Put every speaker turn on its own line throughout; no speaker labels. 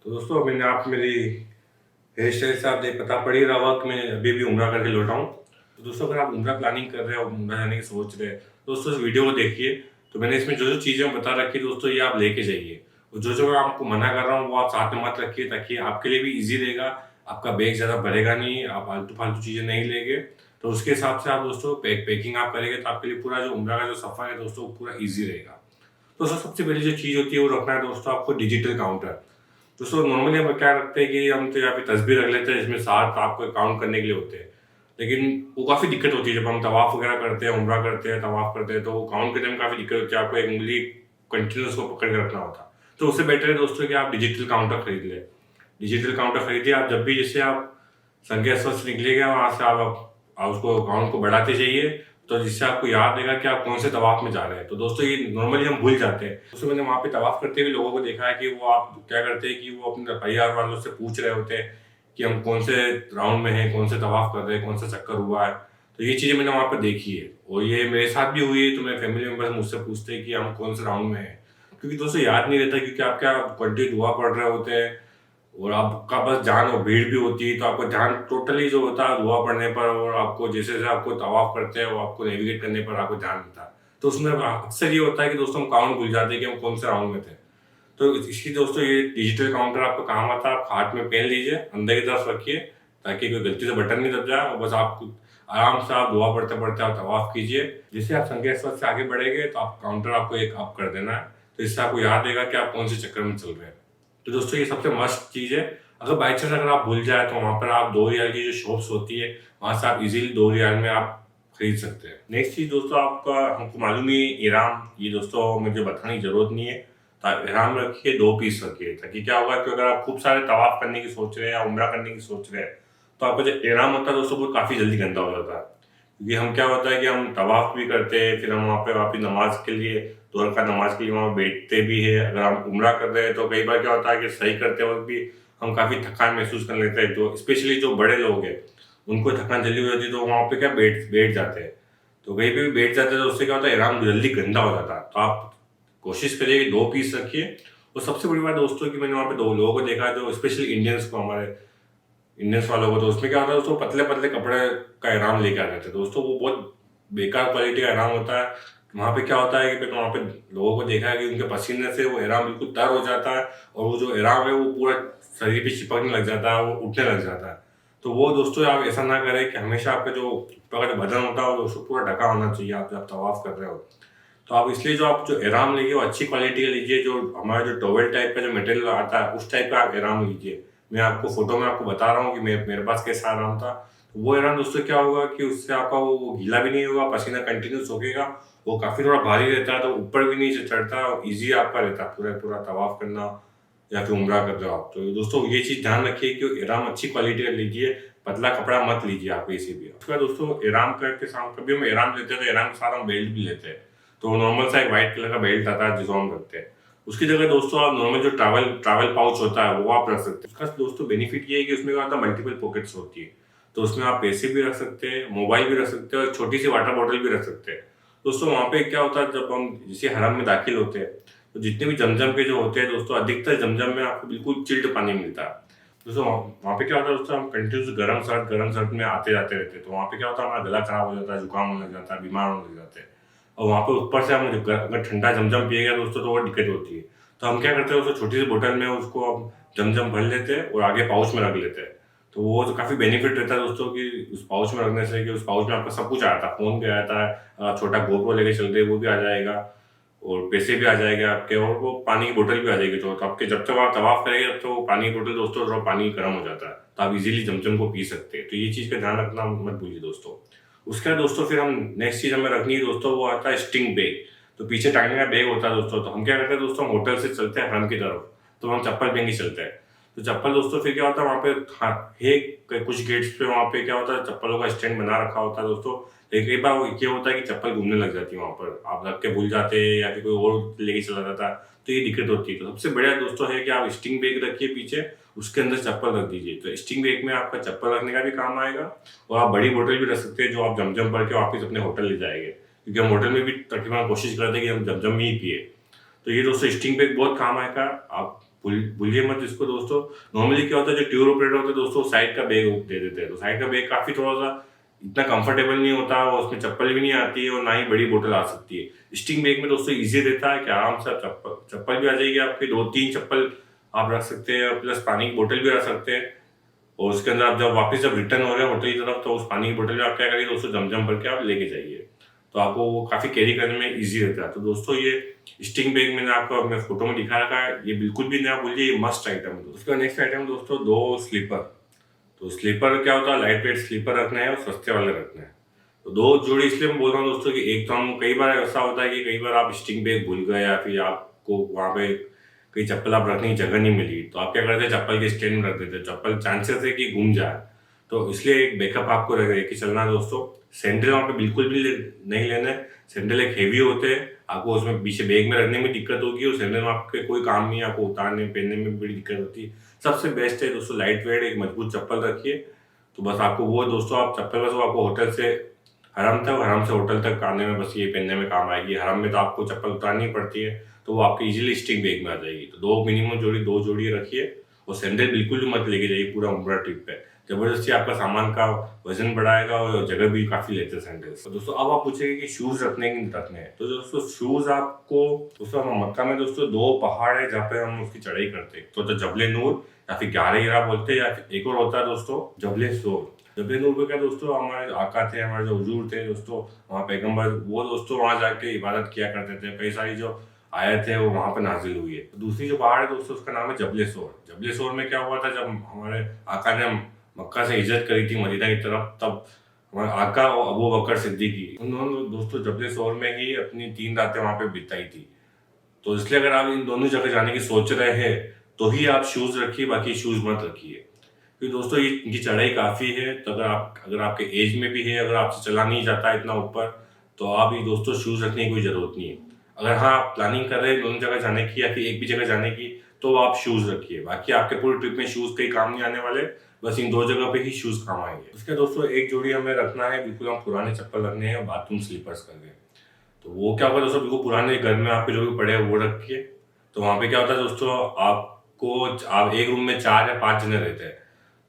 तो दोस्तों मैंने आप मेरी हेयर स्टाइल से आप पता पड़ ही रहा होगा कि मैं अभी भी उम्रा करके लौटा हूँ। तो दोस्तों अगर आप उम्रा प्लानिंग कर रहे हो, उम्रा जाने की सोच रहे हैं, तो दोस्तों इस वीडियो को देखिए। तो मैंने इसमें जो जो चीज़ें बता रखी है दोस्तों, ये आप लेके जाइए। और जो जो मैं आपको मना कर रहा हूँ वो आप साथ में मत रखिए, ताकि आपके लिए भी ईजी रहेगा। आपका बैग ज़्यादा भरेगा नहीं, आप फालतू फालतू चीज़ें नहीं लेंगे। तो उसके हिसाब से आप दोस्तों पैकिंग आप करेंगे तो आपके लिए पूरा जो उम्रा का जो सफ़र है दोस्तों, वो पूरा ईजी रहेगा। दोस्तों सबसे पहली जो चीज़ होती है वो रखना है दोस्तों आपको डिजिटल काउंटर। दोस्तों नॉर्मली हम क्या रखते हैं कि हम तो यहाँ पे तस्वीर रख लेते हैं जिसमें 7 आपको काउंट करने के लिए होते हैं। लेकिन वो काफ़ी दिक्कत होती है जब हम तवाफ़ वगैरह करते हैं, उम्रा करते हैं, तवाफ़ करते हैं, तो वो काउंट करने में काफ़ी दिक्कत होती है। आपको एक उँगली कंटिन्यूअस को पकड़ के रखना होता है। तो उससे बेटर है दोस्तों कि आप डिजिटल काउंटर खरीद लें। डिजिटल काउंटर खरीदिए। आप जब भी जैसे आप संख्या स्वस्थ निकलेगा वहाँ से आप उसको अकाउंट को बढ़ाते जाइए, तो जिससे आपको याद रहेगा कि आप कौन से तवाफ में जा रहे हैं। तो दोस्तों ये नॉर्मली हम भूल जाते हैं। दोस्तों मैंने वहाँ पे तवाफ करते हुए लोगों को देखा है कि वो आप क्या करते हैं कि वो अपने परिवार वालों से पूछ रहे होते हैं कि हम कौन से राउंड में हैं, कौन से तवाफ कर रहे हैं, कौन सा चक्कर हुआ है। तो ये चीज़ें मैंने वहाँ पर देखी है और ये मेरे साथ भी हुई है। तो मेरे फैमिली मेम्बर्स मुझसे पूछते हैं कि हम कौन से राउंड में हैं, क्योंकि दोस्तों याद नहीं रहता, क्योंकि आप क्या कंटिन्यू दुआ पढ़ रहे होते हैं और आपका बस ध्यान और भीड़ भी होती है। तो आपका ध्यान टोटली जो होता है दुआ पढ़ने पर, और आपको जैसे जैसे आपको तवाफ करते हैं वो आपको नेविगेट करने पर आपको ध्यान होता है। तो उसमें अक्सर ये होता है कि दोस्तों हम काउंट भूल जाते हैं कि हम कौन से राउंड में थे। तो इसकी दोस्तों ये डिजिटल काउंटर आपको काम आता है। आप हाथ में पेन लीजिए, अंदर की तरफ रखिए, ताकि कोई गलती से बटन नहीं दब जाए, और बस आप आराम से आप दुआ पढ़ते पढ़ते आप तवाफ कीजिए। जिससे आप संख्या स्वस्थ से आगे बढ़ेंगे तो आप काउंटर आपको एक अप कर देना है। तो इससे आपको याद रहेगा कि आप कौन से चक्कर में चल रहे हैं। तो दोस्तों ये सबसे मस्त चीज़ है। अगर बाई चांस अगर आप भूल जाए तो वहाँ पर आप 2 रियाल की जो शॉप्स होती है, वहाँ से आप इजीली 2 रियाल में आप खरीद सकते हैं। नेक्स्ट चीज़ दोस्तों, आपका हमको मालूम ही इहराम, ये दोस्तों मुझे बताने की जरूरत नहीं है। तो इहराम रखिए, 2 पीस रखिए, ताकि क्या होगा कि अगर आप खूब सारे तवाफ करने की सोच रहे हैं या उम्रा करने की सोच रहे हैं, तो आपका जो इहराम होता है दोस्तों वो काफ़ी जल्दी गंदा हो जाता है। क्योंकि हम क्या होता है कि हम तवाफ भी करते हैं, फिर हम वहाँ पे वापिस नमाज के लिए, दो रकात नमाज के लिए वहाँ बैठते भी है। अगर हम उम्रा कर रहे हैं तो कई बार क्या होता है कि सही करते वक्त भी हम काफ़ी थकान महसूस कर लेते हैं। जो स्पेशली जो बड़े लोग हैं उनको थकान जल्दी हो जाती है, तो वहाँ पे क्या बैठ बैठ जाते हैं। तो कहीं पे भी बैठ जाते हैं तो उससे क्या होता है, इहराम जल्दी गंदा हो जाता है। तो आप कोशिश करिए कि 2 पीस रखिए। और सबसे बड़ी बात दोस्तों कि मैंने वहाँ पे 2 लोगों को देखा है, जो स्पेशली इंडियंस को, हमारे इंडियंस वालों को, तो उसमें क्या होता है दोस्तों, पतले पतले कपड़े का इहराम लेके आ जाते हैं। दोस्तों वो बहुत बेकार क्वालिटी का इहराम होता है। वहाँ पे क्या होता है कि वहाँ पे लोगों को देखा है कि उनके पसीने से वो इहराम बिल्कुल तर हो जाता है, और वो जो इहराम है वो पूरा शरीर पे चिपकने लग जाता है, वो उठने लग जाता है। तो वो दोस्तों आप ऐसा ना करें कि हमेशा आपका जो ऊपर का जो बदन होता है वो दोस्तों पूरा ढका होना चाहिए आप जब तवाफ कर रहे हो। तो आप इसलिए जो आप जो इहराम लीजिए वो अच्छी क्वालिटी का लीजिए। जो हमारा जो टॉवेल टाइप का जो मटेरियल आता है उस टाइप का आप इहराम लीजिए। मैं आपको फोटो में आपको बता रहा हूँ कि मेरे पास कैसा इहराम था। तो वो इहराम दोस्तों क्या होगा कि उससे आपका वो गीला भी नहीं होगा, पसीना कंटिन्यू सोखेगा, वो काफ़ी थोड़ा भारी रहता है, तो ऊपर भी नहीं चढ़ता, और ईजी आपका रहता है पूरा पूरा तवाफ करना या फिर उम्रा कर रहे हो आप। तो दोस्तों ये चीज़ ध्यान रखिए कि इहराम अच्छी क्वालिटी का लीजिए, पतला कपड़ा मत लीजिए आप किसी भी। उसके बाद दोस्तों इहराम करके साथ कभी हम इहराम लेते हैं तो इहराम के साथ हम बेल्ट भी लेते हैं। तो नॉर्मल सा एक वाइट कलर का बेल्ट आता है जिसको हम रखते हैं। उसकी जगह दोस्तों आप नॉर्मल जो ट्रैवल पाउच होता है वो आप रख सकते हैं। उसका दोस्तों बेनिफिट ये है कि उसमें क्या होता है, मल्टीपल पॉकेट्स होती है। तो उसमें आप पैसे भी रख सकते हैं, मोबाइल भी रख सकते हैं, और छोटी सी वाटर बॉटल भी रख सकते हैं। दोस्तों वहाँ पे क्या होता है, जब हम जैसे हरम में दाखिल होते हैं तो जितने भी जमजम के जो होते हैं दोस्तों, अधिकतर जमजम में आपको बिल्कुल चिल्ड पानी मिलता है। दोस्तों वहाँ पे क्या होता है दोस्तों, हम कंटिन्यूस गर्म सर्द में आते जाते रहते हैं। तो वहाँ पे क्या होता है, हमारा गला खराब हो जाता है, जुकाम होने लग जाता है, बीमार होने लग जाते हैं। और वहाँ पे ऊपर से हम अगर ठंडा जमजम पिएगा दोस्तों तो और दिक्कत होती है। तो हम क्या करते हैं, उसको छोटी सी बोतल में उसको हम जमजम भर लेते हैं और आगे पाउच में रख लेते हैं। तो वो तो काफ़ी बेनिफिट रहता है दोस्तों कि उस पाउच में रखने से, कि उस पाउच में आपका सब कुछ आता है, फ़ोन भी आता है, आप छोटा गोप्रो लेके चलते हैं वो भी आ जाएगा, और पैसे भी आ जाएंगे आपके, और वो पानी की बोतल भी आ जाएगी। तो आपके जब तक आप तवाफ करेंगे तब तक वो पानी की बोतल दोस्तों थोड़ा पानी गर्म हो जाता है, तो आप इजीली जमजम को पी सकते हैं। तो ये चीज़ का ध्यान रखना मत भूलिए दोस्तों। उसके बाद दोस्तों फिर हम नेक्स्ट चीज़ हमें रखनी है दोस्तों, वो आता है स्टिंग बैग। तो पीछे टांगने का बैग होता है दोस्तों। तो हम क्या करते हैं दोस्तों, हम होटल से चलते हैं हरम की तरफ, तो हम चप्पल पहन के चलते हैं। तो चप्पल दोस्तों फिर क्या होता है, वहाँ पे कुछ गेट्स पे वहाँ पे क्या होता है, चप्पलों का स्टैंड बना रखा होता है दोस्तों। लेकिन कई बार ये होता है कि चप्पल घूमने लग जाती है, वहाँ पर आप रख के भूल जाते हैं या फिर कोई और लेके चला जाता है, तो ये दिक्कत होती है। तो सबसे बढ़िया दोस्तों है कि आप स्टिंग बैग रखिए पीछे, उसके अंदर चप्पल रख दीजिए। तो स्टिंग बैग में आपका चप्पल रखने का भी काम आएगा, और आप बड़ी बोतल भी रख सकते हैं जो आप जमजम भर के वापस अपने होटल ले जाएंगे, क्योंकि हम होटल में भी तकरीबन कोशिश करते हैं कि हम जमजम ही पिए। तो ये दोस्तों स्टिंग बैग बहुत काम आएगा। आप भूलिए मत इसको दोस्तों। नॉर्मली क्या होता है, जो टूर ऑपरेटर होते हैं दोस्तों, साइड का बैग दे देते हैं, तो साइड का बैग काफ़ी थोड़ा सा इतना कंफर्टेबल नहीं होता, और उसमें चप्पल भी नहीं आती है और ना ही बड़ी बोतल आ सकती है। स्टिंग बैग में दोस्तों ईजी रहता है कि आराम से चप्पल भी आ जाएगी आपकी, 2-3 चप्पल आप रख सकते हैं, प्लस पानी की बोतल भी रख सकते हैं। और उसके अंदर आप जब रिटर्न हो रहे हैं होटल की तरफ, तो उस पानी की बोतल में आप क्या करिए दोस्तों, जम भर के आप लेके जाइए, तो आपको वो काफ़ी कैरी करने में ईजी रहता है। तो दोस्तों ये स्टिंग बैग मैंने आपको अपने फोटो में दिखा रखा है, ये बिल्कुल भी नया बोलिए, ये मस्ट आइटम है। उसका नेक्स्ट आइटम दोस्तों 2 स्लीपर। तो स्लीपर क्या होता है, लाइट वेट स्लीपर रखना है और सस्ते वाले रखना है। तो 2 जोड़ी इसलिए मैं बोल रहा हूँ दोस्तों कि एक तो हम कई बार ऐसा होता है कि कई बार आप स्टिंग बैग भूल गए, या फिर आपको वहाँ पे कहीं चप्पल आप रखने की जगह नहीं मिली, तो आप क्या करते हैं, चप्पल के स्टैंड में रख देते हैं। चप्पल चांसेस है कि घूम जाए, तो इसलिए एक बैकअप आपको लेके चलना है दोस्तों। सैंडल वहाँ पे बिल्कुल भी नहीं लेना है। सैंडल एक हेवी होते हैं, आपको उसमें पीछे बैग में रखने में दिक्कत होगी, और सैंडल में आपके कोई काम नहीं है, आपको उतारने पहनने में बड़ी दिक्कत होती है। सबसे बेस्ट है दोस्तों लाइट वेट एक मजबूत चप्पल रखिए। तो बस आपको वो दोस्तों, आप चप्पल बस आपको होटल से हरम तक, हरम से होटल तक आने में बस ये पहनने में काम आएगी। हरम में तो आपको चप्पल उतारनी पड़ती है, तो वो आपकी इजीली स्टिंग बैग में आ जाएगी। तो 2 मिनिमम जोड़ी 2 जोड़ी रखिए, और सैंडल बिल्कुल भी मत लेके जाइए पूरा उम्रा ट्रिप पे, जबरदस्ती आपका सामान का वजन बढ़ाएगा और जगह भी काफी लेते हैं सैंडल्स। तो दोस्तों अब आप पूछेंगे कि शूज रखने की रखने हैं, तो दोस्तों शूज आपको दोस्तों, हम मक्का में दोस्तों 2 पहाड़ है जहाँ पे हम उसकी चढ़ाई करते हैं, तो जबले नूर या फिर 11 बोलते हैं, या फिर एक और होता है दोस्तों जबले सोर। जबले नूर पे क्या दोस्तों, हमारे आका थे, हमारे जो हुजूर थे दोस्तों, वहाँ पैगम्बर, वो दोस्तों वहाँ जाके इबादत किया करते थे। कई सारी जो आयत है वो वहाँ पे नाजिल हुई है। दूसरी जो पहाड़ है दोस्तों, उसका नाम है जबले सोर। जबले सोर में क्या हुआ था, जब हमारे आका ने मक्का से हिजरत करी थी मदीना की तरफ, तब हमारे आका और अबू बकर सिद्दीकी, उन्होंने दोस्तों जबले सोर में ही अपनी 3 रातें वहाँ पे बिताई थी। तो इसलिए अगर आप इन दोनों जगह जाने की सोच रहे हैं, तो ही आप शूज रखिए, बाकी शूज मत रखिए, क्योंकि दोस्तों ये इनकी चढ़ाई काफी है। तो अगर आपके एज में भी है, अगर आपसे चला नहीं जाता इतना ऊपर, तो आप ये दोस्तों शूज रखने की कोई जरूरत नहीं है। अगर हाँ आप प्लानिंग कर रहे हैं दोनों जगह जाने की, या फिर एक भी जगह जाने की, तो आप शूज रखिए। बाकी आपके पूरे ट्रिप में शूज कहीं काम नहीं आने वाले, बस इन 2 जगह पे ही शूज काम आएंगे। उसके दोस्तों एक जोड़ी हमें रखना है, बिल्कुल हम पुराने चप्पल रखने हैं, बाथरूम स्लीपर्स करके। तो वो क्या होगा दोस्तों, बिल्कुल पुराने घर में आपके जो भी पड़े हैं वो रखिए। तो वहाँ पे क्या होता है दोस्तों, आप एक रूम में 4 या 5 जने रहते हैं,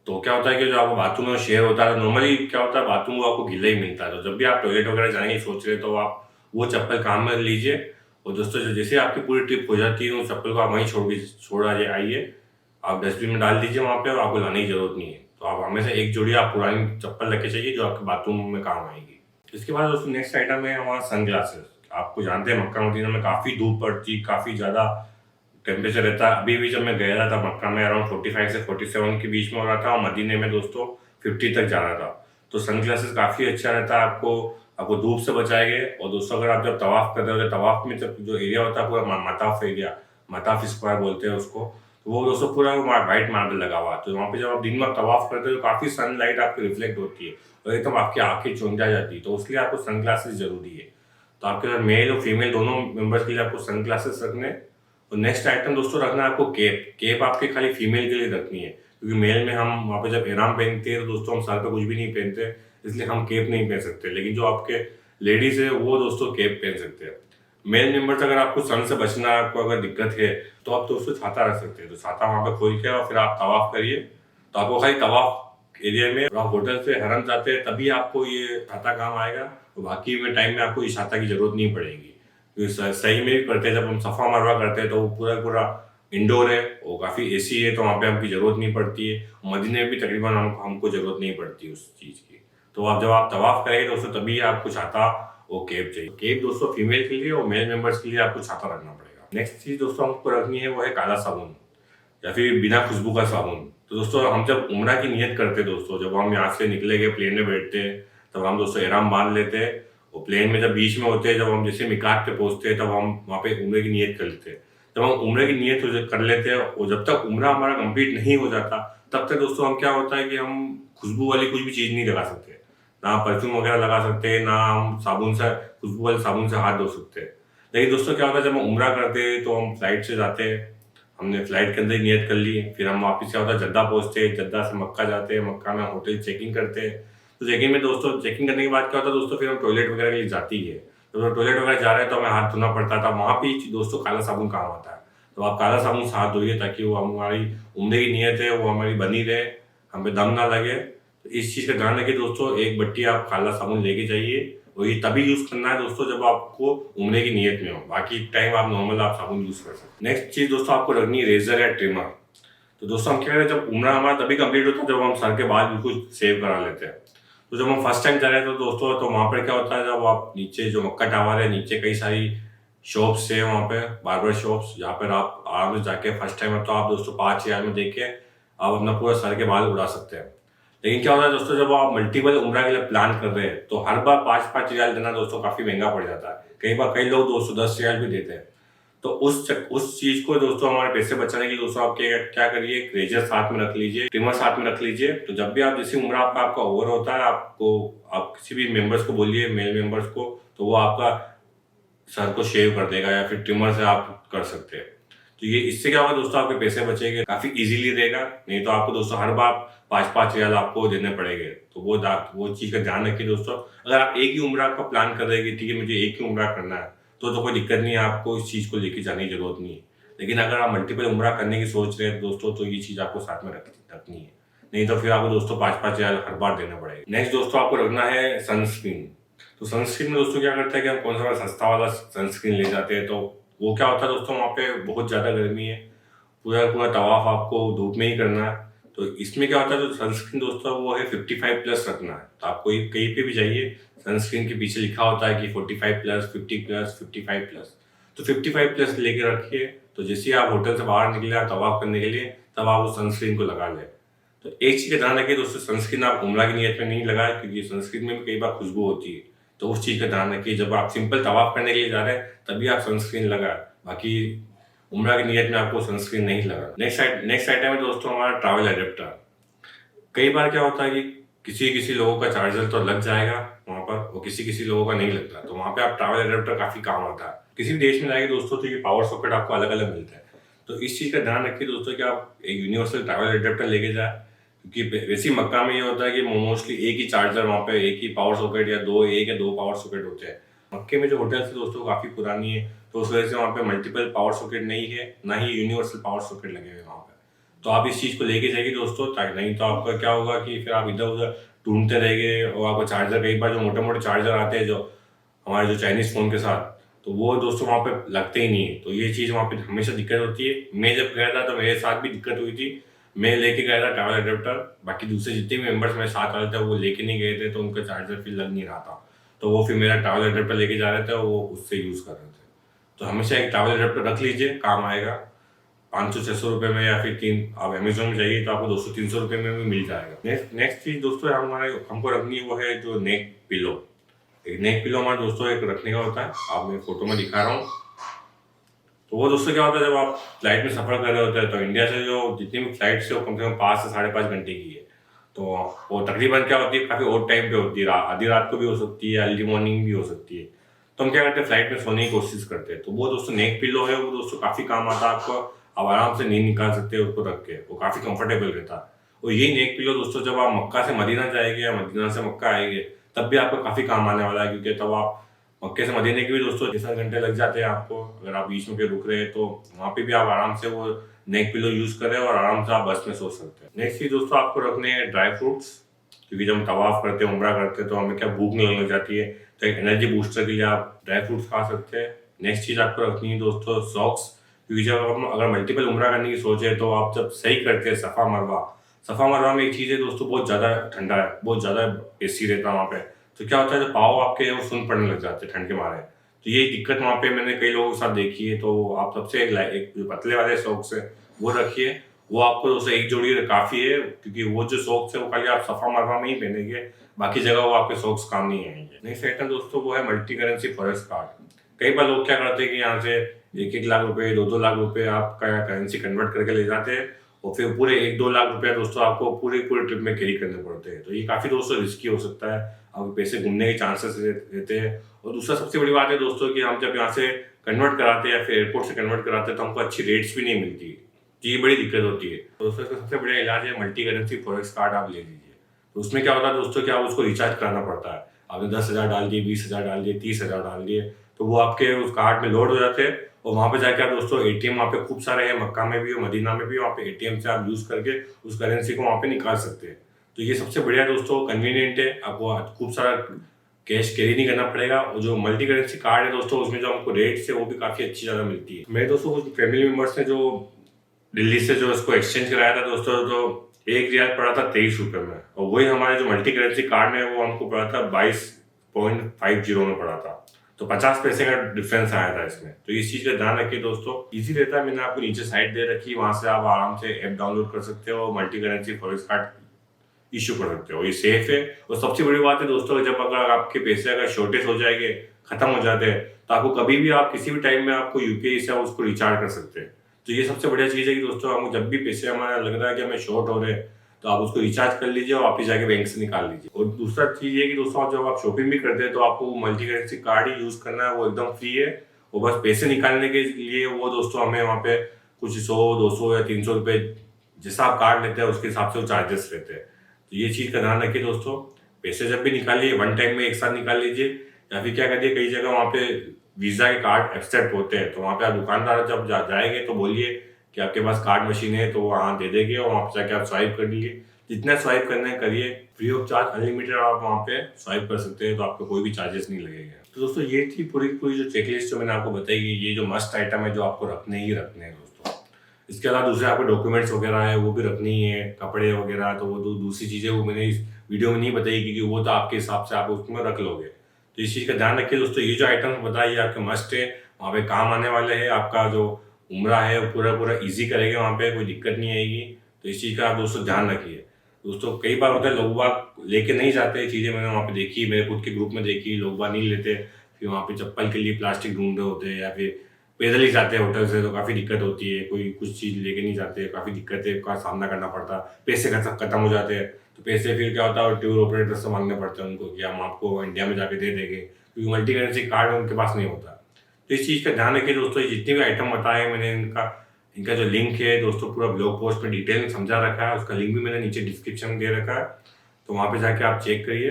तो क्या होता है कि जो आपको बाथरूम में शेयर होता है, नॉर्मली क्या होता है बाथरूम वो आपको गीला ही मिलता है। तो जब भी आप टॉयलेट वगैरह जाने की सोच रहे हैं, तो आप वो चप्पल काम में लीजिए, और दोस्तों जैसे आपकी पूरी ट्रिप हो जाती है, उस चप्पल को आप वहीं छोड़ आइए, आप डस्टबिन में डाल दीजिए वहाँ पे, और आपको लाने की जरूरत नहीं है। तो आप हमेशा एक जोड़ी आप पुरानी चप्पल लेके चाहिए, जो आपके बाथरूम में काम आएगी। इसके बाद दोस्तों नेक्स्ट आइटम है हमारा सन। आपको जानते हैं मक्का मदीना में काफ़ी धूप पड़ती, काफ़ी ज़्यादा टेम्परेचर रहता है। अभी भी जब मैं गया था मक्का में, अराउंड 45 से 47 के बीच में हो रहा था, और मदीने में दोस्तों 50 तक जा रहा था। तो सन ग्लासेस काफ़ी अच्छा रहता है, आपको धूप से बचाएंगे। और दोस्तों अगर आप जब तवाफ करते हो, तो तवाफ में जब जो एरिया होता है पूरा मताफ एरिया, मताफ स्क्वायर बोलते हैं उसको, तो वो दोस्तों पूरा वाइट मार्बल लगा हुआ है। तो वहाँ पे जब आप दिन में तवाफ करते हो, तो काफ़ी सनलाइट आपकी रिफ्लेक्ट होती है, और एकदम आपकी आंखें चौंधा जाती है। तो उसके लिए आपको सन ग्लासेस जरूरी है। तो आपके साथ मेल और फीमेल दोनों मेंबर्स के लिए आपको सन ग्लासेस रखने। और नेक्स्ट आइटम दोस्तों रखना है आपको केप आपके खाली फीमेल के लिए रखनी है, क्योंकि मेल में हम वहाँ पे जब एहराम पहनते हैं, तो दोस्तों हम सर पे कुछ भी नहीं पहनते, इसलिए हम केप नहीं पहन सकते। लेकिन जो आपके लेडीज है वो दोस्तों केप पहन सकते हैं। मेल मेंबर्स अगर आपको सन से बचना, आपको अगर दिक्कत है, तो आप दोस्तों छाता रख सकते हैं। तो छाता वहाँ पे खोल के और फिर आप तवाफ करिए। तो आपको खाली तवाफ एरिया में, आप होटल से हरम जाते हैं तभी आपको ये छाता काम आएगा, तो बाकी में टाइम में आपको इस छाता की जरूरत नहीं पड़ेगी। सही में भी करते हैं, जब हम सफ़ा मरवा करते हैं तो वो पूरा इंडोर है, वो काफ़ी एसी है, तो वहाँ पे हमकी ज़रूरत नहीं पड़ती है। मदीने में भी तकरीबन हमको ज़रूरत नहीं जरूरत उस चीज़ की। तो आप जब आप तवाफ करेंगे दोस्तों, तभी आपको छाता वो केप चाहिए। केप दोस्तों फीमेल के लिए और मेल मेंबर्स के लिए आपको छाता रखना पड़ेगा। नेक्स्ट चीज़ दोस्तों हमको रखनी है, वो है काला साबुन, या फिर बिना खुशबू का साबुन। तो दोस्तों हम जब उम्रा की नियत करते दोस्तों, जब हम यहाँ से निकलेंगे प्लेन में बैठते हैं, तब हम दोस्तों एहराम बांध लेते हैं, और प्लेन में जब बीच में होते हैं, जब हम जैसे मिकात पे पहुंचते हैं, तब हम वहाँ पे उम्रे की नियत कर लेते हैं। जब हम उम्रे की नियत कर लेते हैं, और जब तक उम्रा हमारा कंप्लीट नहीं हो जाता, तब तक दोस्तों हम क्या होता है कि हम खुशबू वाली कुछ भी चीज़ नहीं लगा सकते, ना परफ्यूम वगैरह लगा सकते, ना हम साबुन से खुशबू वाले साबुन से हाथ धो सकते हैं। लेकिन दोस्तों क्या होता है, जब हम उम्रा करते हैं तो हम फ्लाइट से जाते हैं, हमने फ्लाइट के अंदर ही नियत कर ली, फिर हम वापस क्या होता है जद्दा पहुंचते हैं, जद्दा से मक्का जाते हैं, मक्का में होटल चेकिंग करते हैं। तो चेकिंग में दोस्तों, चेकिंग करने के बाद क्या होता है दोस्तों, फिर हम टॉयलेट वगैरह के लिए जाती है। तो टॉयलेट वगैरह जा रहे हैं तो हमें हाथ धोना पड़ता था, वहाँ पे दोस्तों काला साबुन काम आता है। तो आप काला साबुन से हाथ धोइए ताकि वो हमारी उम्रे की नीयत है वो हमारी बनी रहे, हम पे दम ना लगे। तो इस चीज़ का ध्यान रखिए दोस्तों, एक बट्टी आप काला साबुन लेके जाइए और ये तभी यूज़ करना है दोस्तों जब आपको उम्रे की नीयत में हो, बाकी टाइम आप नॉर्मल आप साबुन यूज़ कर सकते हैं। नेक्स्ट चीज़ दोस्तों आपको रखनी है रेजर या ट्रिमर। तो दोस्तों हम क्या करें, जब उम्रा हमारा तभी कंप्लीट होता है जब हम सर के बाल बिल्कुल सेव करा लेते हैं। तो जब हम फर्स्ट टाइम जा रहे हैं तो दोस्तों तो वहाँ पर क्या होता है, जब आप नीचे जो मक्का टावर है नीचे कई सारी शॉप्स है वहाँ पे, बार्बर शॉप्स, जहाँ पर आप आराम से जाके फर्स्ट टाइम है तो आप दोस्तों 5,000 में देख के आप अपना पूरा सर के बाल उड़ा सकते हैं। लेकिन क्या होता है दोस्तों, जब आप मल्टीपल उम्रा के लिए प्लान कर रहे हैं तो हर बार 5,000 देना दोस्तों काफी महंगा पड़ जाता है। कई बार कई लोग 210,000 भी देते हैं। तो उस चीज को दोस्तों हमारे पैसे बचाने के लिए दोस्तों आप क्या करिए, एक रेजर साथ में रख लीजिए, ट्रिमर साथ में रख लीजिए। तो जब भी आप जैसी उम्र आपका ओवर होता है आप किसी भी मेंबर्स को बोलिए, मेल मेंबर्स को, तो वो आपका सर को शेव कर देगा या फिर ट्रिमर से आप कर सकते हैं। तो ये इससे क्या होगा दोस्तों, आपके पैसे बचेंगे, काफी इजीली रहेगा। नहीं तो आपको दोस्तों हर बार 5,000 आपको देने पड़ेंगे। तो वो चीज का ध्यान रखिए दोस्तों। अगर आप एक ही उम्र का प्लान कर रहे हैं कि ठीक है मुझे एक ही उम्र करना है तो कोई दिक्कत नहीं है, आपको इस चीज को लेके जाने की जरूरत नहीं है। लेकिन अगर आप मल्टीपल उम्र करने की सोच रहे हैं दोस्तों तो ये चीज आपको साथ में रखनी है, नहीं तो फिर आपको दोस्तों 5,000 हर बार देना पड़ेगा। नेक्स्ट दोस्तों आपको रखना है सनस्क्रीन। तो सनस्क्रीन में दोस्तों क्या करता है कि हम कौन सा सस्ता वाला सनस्क्रीन ले जाते हैं। तो वो क्या होता है दोस्तों, वहाँ पे बहुत ज़्यादा गर्मी है, पूरा पूरा तवाफ आपको धूप में ही करना है। तो इसमें क्या होता है, जो सनस्क्रीन दोस्तों वो है 55+ रखना है। तो आपको कहीं पे भी जाइए सनस्क्रीन के पीछे लिखा होता है कि 45+, 50+, 55+। तो 55+ लेके रखिए। तो जैसे ही आप होटल से बाहर निकले आप तवाफ करने के लिए, तब आप उस सनस्क्रीन को लगा लें। तो एक चीज़ का ध्यान रखिए दोस्तों, सनस्क्रीन आप उम्रा की नियत में नहीं लगाए, क्योंकि सनस्क्रीन में भी कई बार खुशबू होती है। तो उस चीज़ का ध्यान रखिए, जब आप सिंपल तवाफ करने के लिए जा रहे हैं तभी आप सनस्क्रीन लगाए, बाकी उम्रा की नियत में आपको सनस्क्रीन नहीं लगा। नेक्स्ट आइटम है दोस्तों हमारा ट्रैवल एडेप्टर। कई बार क्या होता है कि किसी किसी लोगों का चार्जर तो लग जाएगा वहाँ पर और किसी किसी लोगों का नहीं लगता। तो वहाँ पे आप ट्रैवल एडेप्टर काफ़ी काम आता है। किसी भी देश में जाएंगे दोस्तों तो ये पावर सॉकेट आपको अलग अलग मिलता है। तो इस चीज़ का ध्यान रखिए दोस्तों कि आप एक यूनिवर्सल ट्रैवल एडेप्टर लेके जाए, क्योंकि वैसे ही मक्का में ये होता है कि मोस्टली एक ही चार्जर वहाँ पे, एक ही पावर सॉकेट या दो पावर सॉकेट होते हैं। मक्के में जो होटल्स है दोस्तों काफ़ी पुरानी है, तो उस वजह से वहाँ पे मल्टीपल पावर सॉकेट नहीं है, ना ही यूनिवर्सल पावर सॉकेट लगे हुए वहाँ पे। तो आप इस चीज़ को लेके जाइए दोस्तों, ताकि नहीं तो आपका क्या होगा कि फिर आप इधर उधर ढूंढते रहेंगे और आपका चार्जर, कई बार जो मोटे मोटे चार्जर आते हैं जो हमारे जो चाइनीज फ़ोन के साथ, तो वो दोस्तों वहाँ पे लगते ही नहीं है। तो ये चीज़ वहाँ पे हमेशा दिक्कत होती है। मैं जब गया था तो मेरे साथ भी दिक्कत हुई थी। मैं लेके गया था ट्रैवल एडेप्टर, बाकी दूसरे जितने भी मेंबर्स मेरे साथ आए थे वो लेके नहीं गए थे, तो उनका चार्जर फिर लग नहीं रहा था। तो वो फिर मेरा ट्रैवल एडेप्टर लेके जा रहे थे, वो उससे यूज़ कर रहे थे। तो हमेशा एक ट्रैवल एडेप्टर रख लीजिए, काम आएगा। 500-600 रुपये में, या फिर आप अमेजोन में जाइए तो आपको 200-300 रुपये में भी मिल जाएगा। नेक्स्ट चीज़ दोस्तों हमको रखनी है वो है जो नेक पिलो। एक नेक पिलो हमारे दोस्तों एक रखने का होता है, आप मैं फोटो में दिखा रहा हूँ। तो वो दोस्तों क्या होता है, जब आप फ्लाइट में सफ़र कर रहे होते हैं तो इंडिया से जो जितनी भी फ्लाइट्स है वो कम से कम 5 से 5.5 घंटे की है। तो वो तकरीबन क्या होती है, काफ़ी और टाइम पे होती है, आधी रात को भी हो सकती है, अर्ली मॉर्निंग भी हो सकती है। तो हम क्या करते हैं, फ्लाइट में सोने की कोशिश करते हैं। तो वो दोस्तों नेक पिलो है, वो दोस्तों काफ़ी काम आता है आपको। आप आराम से नींद निकाल सकते हैं उसको रख के, वो काफ़ी कंफर्टेबल रहता है। और यही नेक पिलो दोस्तों जब आप मक्का से मदीना जाएंगे या मदीना से मक्का आएंगे तब भी आपको काफ़ी काम आने वाला है, क्योंकि तब आप मक्के से मदीने के भी दोस्तों 6-7 घंटे लग जाते हैं आपको। अगर आप बीच में के रुक रहे हैं तो वहाँ पे भी आप आराम से वो नेक पिलो यूज़ करें और आराम से आप बस में सो सकते हैं। नेक्स्ट चीज़ दोस्तों आपको रखने हैं ड्राई फ्रूट्स, क्योंकि जब हम तवाफ करते हैं, उम्रा करते हैं, तो हमें क्या भूख नहीं लग जाती है, तो एक एनर्जी बूस्टर के लिए आप ड्राई फ्रूट्स खा सकते हैं। नेक्स्ट चीज़ आपको रखनी है दोस्तों सॉक्स, क्योंकि जब हम अगर मल्टीपल उम्रा करने की सोचे तो आप जब सही करते हैं सफ़ा मरवा में एक चीज़ है दोस्तों, बहुत ज़्यादा ठंडा है, बहुत ज़्यादा एसी रहता है वहाँ पे। तो क्या होता है, जो पाँव आपके वो सुन पड़ने लग जाते हैं ठंड के मारे। तो ये दिक्कत वहाँ पे मैंने कई लोगों के साथ देखी है। तो आप सबसे एक जो पतले वाले सॉक्स है वो रखिए, वो आपको दोस्तों एक जोड़ी काफ़ी है, क्योंकि वो जो सॉक्स है वो खाली आप सफ़ा मरवा में ही पहनेंगे, बाकी जगह वो आपके सॉक्स काम नहीं आएंगे। नेक्स्ट आइटम दोस्तों वो है मल्टी करेंसी फॉरेक्स कार्ड। कई बार लोग क्या करते हैं कि यहाँ से 1-1 लाख रुपए, 2-2 लाख रुपए आपका करेंसी कन्वर्ट करके ले जाते हैं और फिर पूरे 1-2 लाख रुपया दोस्तों आपको पूरे ट्रिप में कैरी करने पड़ते हैं। तो ये काफ़ी दोस्तों रिस्की हो सकता है, आपके पैसे घूमने के चांसेस रहते हैं। और दूसरा सबसे बड़ी बात है दोस्तों कि हम जब यहाँ से कन्वर्ट कराते हैं या फिर एयरपोर्ट से कन्वर्ट कराते हैं तो हमको अच्छी रेट्स भी नहीं मिलती, तो ये बड़ी दिक्कत होती है। तो दोस्तों इसका सबसे बढ़िया इलाज है मल्टी करेंसी फॉरेक्स कार्ड आप ले लीजिए। तो उसमें क्या होता है दोस्तों कि आप उसको रिचार्ज कराना पड़ता है। आपने 10,000 डाल दिए, 20,000 डाल दिए, 30,000 डाल दिए, तो वो आपके उस कार्ड में लोड हो जाते हैं और वहाँ पे जाके आप दोस्तों एटीएम वहाँ पे खूब सारे हैं, मक्का में भी और मदीना में भी, वहाँ पे एटीएम से आप यूज़ करके उस करेंसी को वहाँ पे निकाल सकते हैं। तो ये सबसे बढ़िया दोस्तों, कन्वीनियंट है, आपको खूब सारा कैश कैरी नहीं करना पड़ेगा। और जो मल्टी करेंसी कार्ड है दोस्तों, उसमें जो हमको रेट्स है वो भी काफ़ी अच्छी ज़्यादा मिलती है। मेरे दोस्तों कुछ फैमिली मेम्बर्स ने जो दिल्ली से जो इसको एक्सचेंज कराया था दोस्तों, तो 1 रियाल पड़ा था 23 रुपये में, और वही हमारे जो मल्टी करेंसी कार्ड है वो हमको पड़ा था 22.50 में पड़ा था। तो 50 पैसे का डिफरेंस आया था इसमें। तो इस चीज़ का ध्यान रखिए दोस्तों, इजी रहता है। मैंने आपको नीचे साइट दे रखी है, वहाँ से आप आराम से ऐप डाउनलोड कर सकते हो, multi currency forex card issue कर सकते हो। ये सेफ है। और सबसे बड़ी बात है दोस्तों, जब अगर आपके पैसे अगर शॉर्टेज हो जाएंगे, खत्म हो जाते हैं, तो आपको कभी भी आप किसी भी टाइम में आपको यूपीआई से आप उसको रिचार्ज कर सकते हैं। तो ये सबसे बढ़िया चीज़ है कि दोस्तों हमको जब भी पैसे हमारा लग रहा है कि हमें शॉर्ट हो रहे हैं, तो आप उसको रिचार्ज कर लीजिए और वापस जाके बैंक से निकाल लीजिए। और दूसरा चीज़ ये कि दोस्तों जब आप शॉपिंग भी करते हैं तो आपको मल्टी करेंसी कार्ड ही यूज़ करना है, वो एकदम फ्री है। और बस पैसे निकालने के लिए वो दोस्तों हमें वहाँ पे कुछ 100, 200 या 300 रुपये जैसा आप कार्ड लेते हैं उसके हिसाब से वो चार्जेस रहते हैं। तो ये चीज़ का ध्यान रखिए दोस्तों, पैसे जब भी निकालिए वन टाइम में एक साथ निकाल लीजिए, या फिर क्या करिए, कई जगह वहाँ पे वीज़ा के कार्ड एक्सेप्ट होते हैं, तो वहाँ पे आप दुकानदार जब जाएंगे तो बोलिए कि आपके पास कार्ड मशीन है, तो वहाँ दे देंगे और वहाँ पे जाके आप स्वाइप कर लीजिए। जितना स्वाइप करना है करिए, फ्री ऑफ चार्ज अनलिमिटेड आप वहाँ पे स्वाइप कर सकते हैं, तो आपको कोई भी चार्जेस नहीं लगेगा। तो दोस्तों ये थी पूरी पूरी जो चेकलिस्ट जो मैंने आपको बताई, ये जो मस्ट आइटम है जो आपको रखने ही रखने हैं दोस्तों। इसके अलावा दूसरे आपके डॉक्यूमेंट्स वगैरह है वो भी रखनी ही है, कपड़े वगैरह, तो वो दूसरी चीज़ें वो मैंने इस वीडियो में नहीं बताई, क्योंकि वो तो आपके हिसाब से आप उसमें रख लोगे। तो इस चीज़ का ध्यान रखिए दोस्तों, ये जो आइटम बताइए आपके मस्ट है, वहाँ पे काम आने वाले हैं। आपका जो उम्रा है वो पूरा पूरा ईजी करेंगे, वहाँ पे कोई दिक्कत नहीं आएगी। तो इस चीज़ का आप दोस्तों ध्यान रखिए। दोस्तों कई बार होता है लोग बाग लेके नहीं जाते चीज़ें, मैंने वहाँ पे देखी, मेरे खुद के ग्रुप में देखी, लोग बाग नहीं लेते, फिर वहाँ पे चप्पल के लिए प्लास्टिक ढूंढ रहे होते हैं, या फिर पैदल ही जाते हैं होटल से, तो काफ़ी दिक्कत होती है। कोई कुछ चीज़ लेके नहीं जाते, काफ़ी दिक्कतें का सामना करना पड़ता, पैसे खत्म हो जाते हैं। तो पैसे फिर क्या होता है, टूर ऑपरेटर से मांगने पड़ते हैं उनको कि हम आपको इंडिया में जाके दे देंगे, क्योंकि मल्टी करेंसी कार्ड उनके पास नहीं होता। तो इस चीज़ का ध्यान रखिए दोस्तों, ये जितने भी आइटम बताए मैंने, इनका जो लिंक है दोस्तों पूरा ब्लॉग पोस्ट में डिटेल में समझा रखा है, उसका लिंक भी मैंने नीचे डिस्क्रिप्शन में दे रखा है, तो वहाँ पे जाके आप चेक करिए।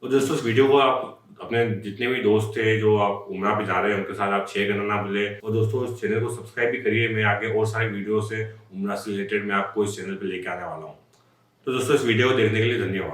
और दोस्तों इस वीडियो को आप अपने जितने भी दोस्त थे जो आप उमरा पे जा रहे हैं उनके साथ आप शेयर करना ना भूलें। और दोस्तों इस चैनल को सब्सक्राइब भी करिए, मैं आगे और सारे वीडियो से उमरा से रिलेटेड मैं आपको इस चैनल पे लेके आने वाला हूँ। तो दोस्तों इस वीडियो को देखने के लिए धन्यवाद।